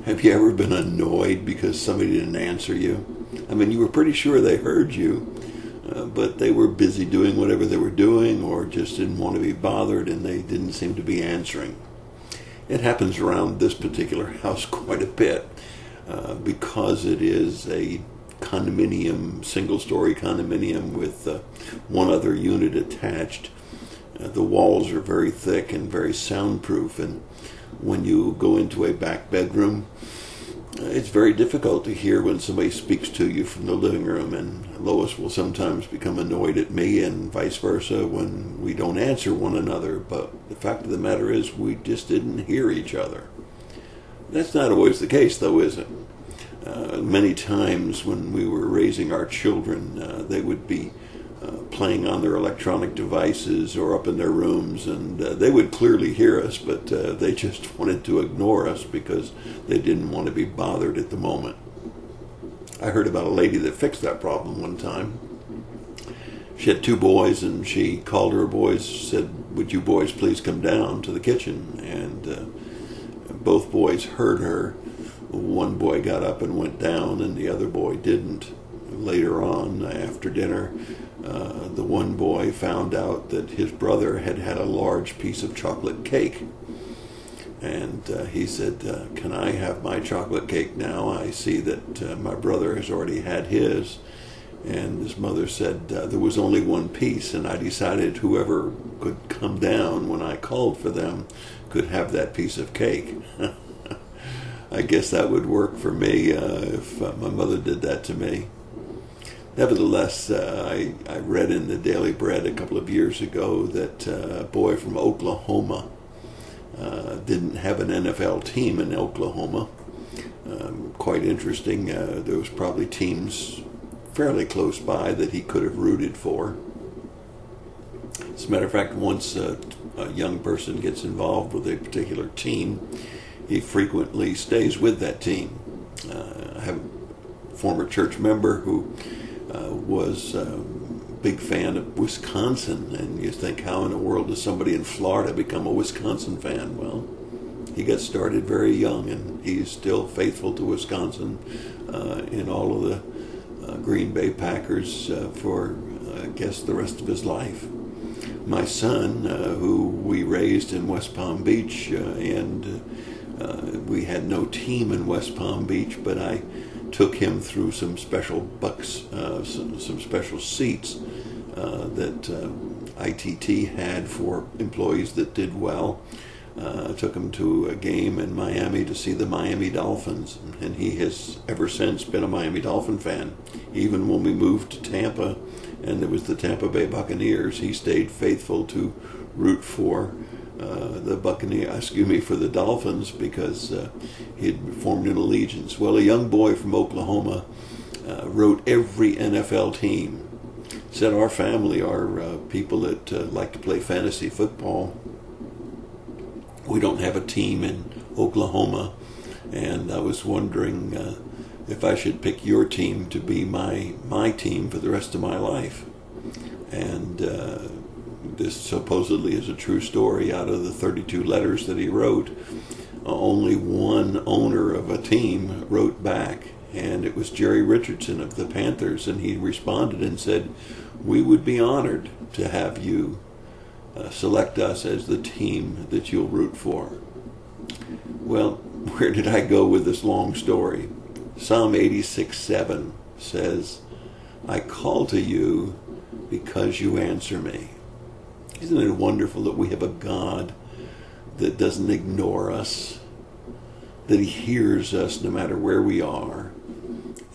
Have you ever been annoyed because somebody didn't answer you? I mean, you were pretty sure they heard you, but they were busy doing whatever they were doing or just didn't want to be bothered and they didn't seem to be answering. It happens around this particular house quite a bit because it is a condominium, single-story condominium with one other unit attached. The walls are very thick and very soundproof, and when you go into a back bedroom, it's very difficult to hear when somebody speaks to you from the living room, and Lois will sometimes become annoyed at me and vice versa when we don't answer one another, but the fact of the matter is we just didn't hear each other. That's not always the case, though, is it? Many times when we were raising our children, they would be playing on their electronic devices or up in their rooms, and they would clearly hear us, but they just wanted to ignore us because they didn't want to be bothered at the moment. I heard about a lady that fixed that problem one time. She had two boys, and she called her boys, said, "Would you boys please come down to the kitchen?" And both boys heard her. One boy got up and went down, and the other boy didn't. Later on, after dinner, the one boy found out that his brother had had a large piece of chocolate cake. And he said, "Can I have my chocolate cake now? I see that my brother has already had his." And his mother said, "There was only one piece, and I decided whoever could come down when I called for them could have that piece of cake." I guess that would work for me if my mother did that to me. Nevertheless, I read in the Daily Bread a couple of years ago that a boy from Oklahoma didn't have an NFL team in Oklahoma. Quite interesting. There was probably teams fairly close by that he could have rooted for. As a matter of fact, once a young person gets involved with a particular team, he frequently stays with that team. I have a former church member who was a big fan of Wisconsin, and you think, how in the world does somebody in Florida become a Wisconsin fan? Well, he got started very young, and he's still faithful to Wisconsin in all of the Green Bay Packers for, I guess, the rest of his life. My son, who we raised in West Palm Beach, and we had no team in West Palm Beach, but I took him through some special some special seats that ITT had for employees that did well. Took him to a game in Miami to see the Miami Dolphins, and he has ever since been a Miami Dolphin fan. Even when we moved to Tampa, and it was the Tampa Bay Buccaneers, he stayed faithful to root for for the Dolphins, because he had formed an allegiance. Well, a young boy from Oklahoma wrote every NFL team. Said, "Our family are people that like to play fantasy football. We don't have a team in Oklahoma, and I was wondering if I should pick your team to be my team for the rest of my life." And this supposedly is a true story. Out of the 32 letters that he wrote, only one owner of a team wrote back, and it was Jerry Richardson of the Panthers, and he responded and said, "We would be honored to have you select us as the team that you'll root for." Well, where did I go with this long story? Psalm 86:7 says, "I call to you because you answer me." Isn't it wonderful that we have a God that doesn't ignore us, that he hears us no matter where we are,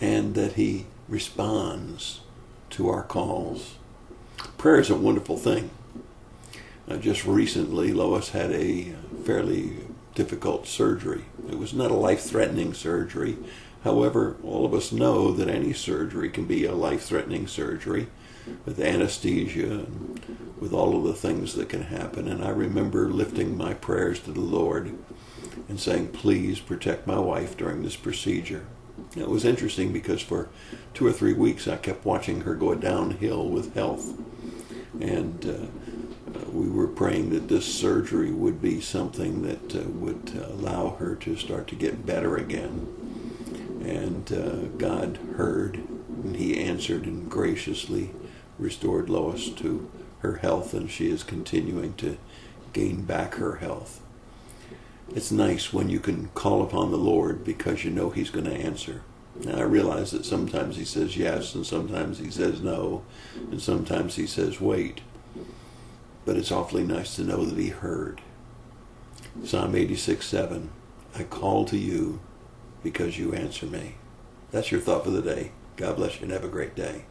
and that he responds to our calls? Prayer is a wonderful thing. Just recently, Lois had a fairly difficult surgery. It was not a life-threatening surgery. However, all of us know that any surgery can be a life-threatening surgery, with anesthesia and with all of the things that can happen. And I remember lifting my prayers to the Lord and saying, "Please protect my wife during this procedure." And it was interesting because for 2 or 3 weeks I kept watching her go downhill with health. And we were praying that this surgery would be something that would allow her to start to get better again. And God heard, and he answered and graciously restored Lois to her health, and she is continuing to gain back her health. It's nice when you can call upon the Lord because you know he's going to answer. Now, I realize that sometimes he says yes, and sometimes he says no, and sometimes he says wait. But it's awfully nice to know that he heard. Psalm 86:7, I call to you because you answer me. That's your thought for the day. God bless you and have a great day.